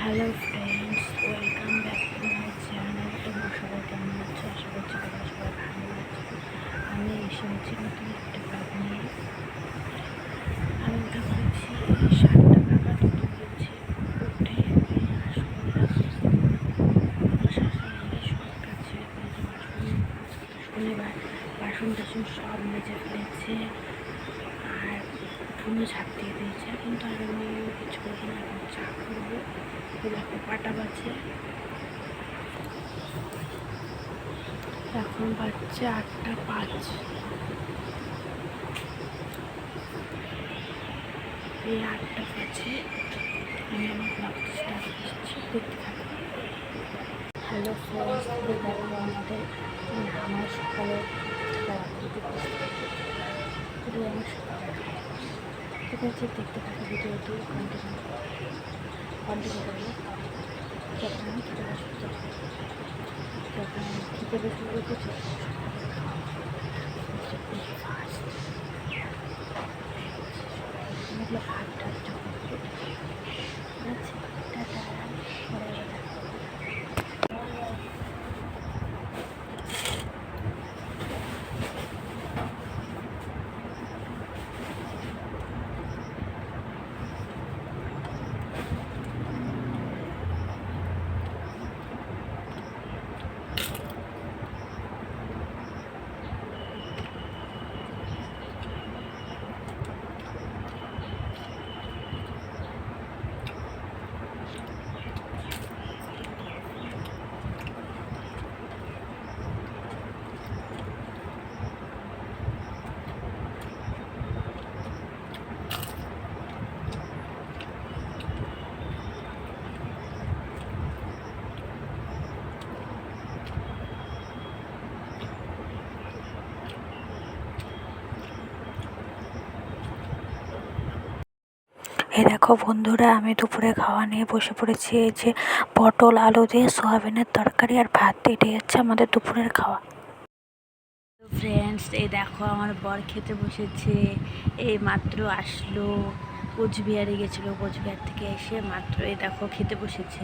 Hello friends, welcome back to my channel. তোমরা সবাই কেমন আছো? আশা করছি তোমরা সবাই ভালো আছো। আমি এসেছি নতুন একটা ব্লগ নিয়ে। আমি উঠে পড়েছি 7টা নাগাদ উঠেছি। উঠে সব কাছে বাসন টাসন সব মেজে ফেলেছে আর পুরো ঝাঁপ দিয়ে দিয়েছে। এখন তো আর আমি কিছু করবো না, এখন চা করবো। দেখো পাটা বাজে, এখন বাজছে 8টা 5। এই 8টা 5-এ আমি আমার ব্লগটা স্টার্ট করছি, দেখতে থাকবো। হ্যালো ফ্রেন্ডস, দেখো আমাদের আমার সকালে আমার সকালে ঠিক আছে, দেখতে থাকো ভিডিওটি কন্টিনিউ করবো। যখন আমি খেতে বসতে যখন খেতে বসে রেখেছি ফার্স্ট ভাত টাত যখন আছে টাটা পরে এই দেখো বন্ধুরা, আমি দুপুরে খাওয়া নিয়ে বসে পড়েছি। এই যে পটল আলু দিয়ে সোয়াবিনের তরকারি আর ভাত, এটাই হচ্ছে আমাদের দুপুরের খাওয়া। ফ্রেন্ডস, এই দেখো আমার বর খেতে বসেছে। এই মাত্র আসলো, কোচবিহারে গেছিলো, কোচবিহার থেকে এসে মাত্র এই দেখো খেতে বসেছে।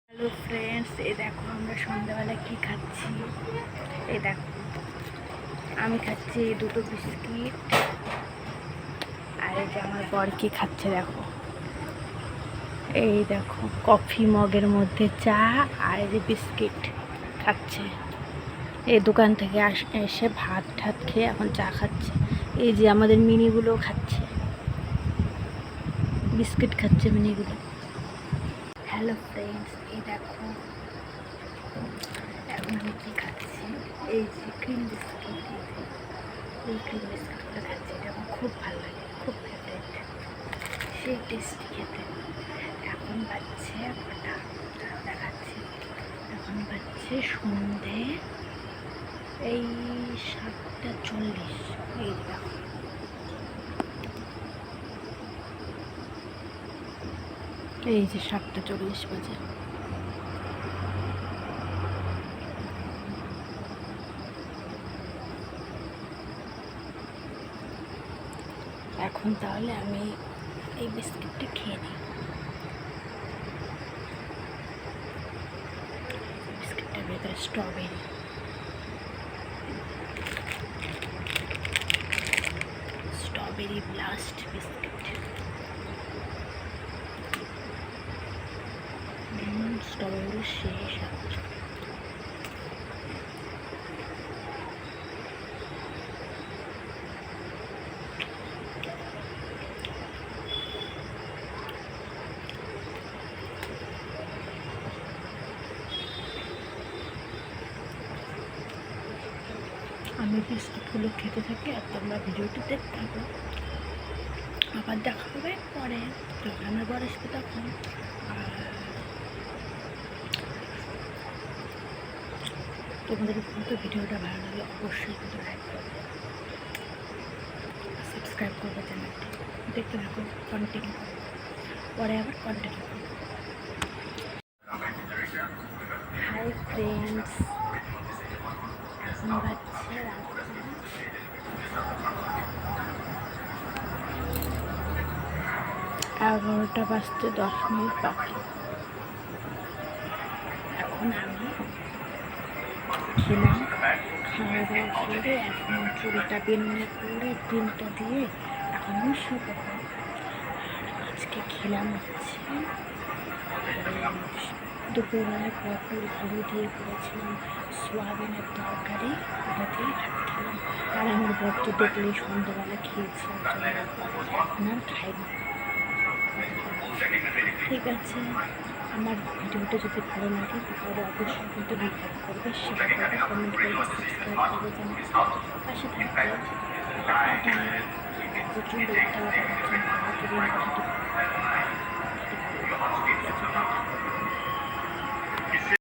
হ্যালো ফ্রেন্ডস, এই দেখো আমরা সন্ধ্যাবেলা কি খাচ্ছি। এই দেখো আমি খাচ্ছি 2টো বিস্কিট, আর এই যে আমার বর কি খাচ্ছে দেখো। এই দেখো কফি মগের মধ্যে চা আর এই যে বিস্কিট খাচ্ছে। এই দোকান থেকে এসে ভাত ঠাত খেয়ে এখন চা খাচ্ছে। এই যে আমাদের মিনিগুলো খাচ্ছে, বিস্কিট খাচ্ছে মিনিগুলো। হ্যালো ফ্রেন্ডস, এই দেখো এখন আমি কি খাচ্ছি। এই যে ক্রিম বিস্কিট, এই ক্রিম বিস্কিটগুলো খাচ্ছি। এটা আমার খুব ভালো লাগে, খুব ফেভারিট, সেই টেস্টি খেতে। এখন বাজছে কটা দেখাচ্ছি, এখন বাজছে সন্ধে এই 7টা 40। এই দেখো এই যে 7টা 40 বাজে। এখন তাহলে আমি এই বিস্কিটটা খেয়ে নিই। বিস্কিটটার ভেতরে স্ট্রবেরি ব্লাস্ট বিস্কিট। স্ট্রবেরিগুলো শেষ। আমি বিস্কুটগুলো খেতে থাকি আর তোমরা ভিডিওটি দেখতে থাকো। আবার দেখা হবে পরে, যখন আমার বর আসবে তখন। আর তোমাদের কিন্তু ভিডিওটা ভালো লাগলে অবশ্যই কিন্তু লাইক করবে, সাবস্ক্রাইব করবে চ্যানেলটি। দেখতে থাকো, কন্টিনিউ করো, পরে আবার কন্টিনিউ করো। হাই ফ্রেন্ডস, এখন বাজছে 11টা বাজতে 10 মিনিট বাকি। এখন আমি খেলাম, খাওয়া দাওয়া করে এখন চুলটা বেনুনি করে 3টা দিয়ে এখন আমি শুয়ে পড়ব। আর আজকে খেলাম হচ্ছে দুপুরবেলায় পটল আলু দিয়ে করেছিলাম সোয়াবিনের তরকারি, ওটা দিয়ে ভাত খেলাম। আর আমার বর তো দেখলেই সন্ধ্যাবেলা খেয়েছে, এখন আর খাইনি। ঠিক আছে, আমার ভিডিওটা যদি ভালো লাগে তাহলে অবশ্যই কিন্তু লাইক করবে, শেয়ার করবে, কমেন্ট করবে, সাবস্ক্রাইব করবে, যেন পাশে থাকবে। প্রচণ্ড কথা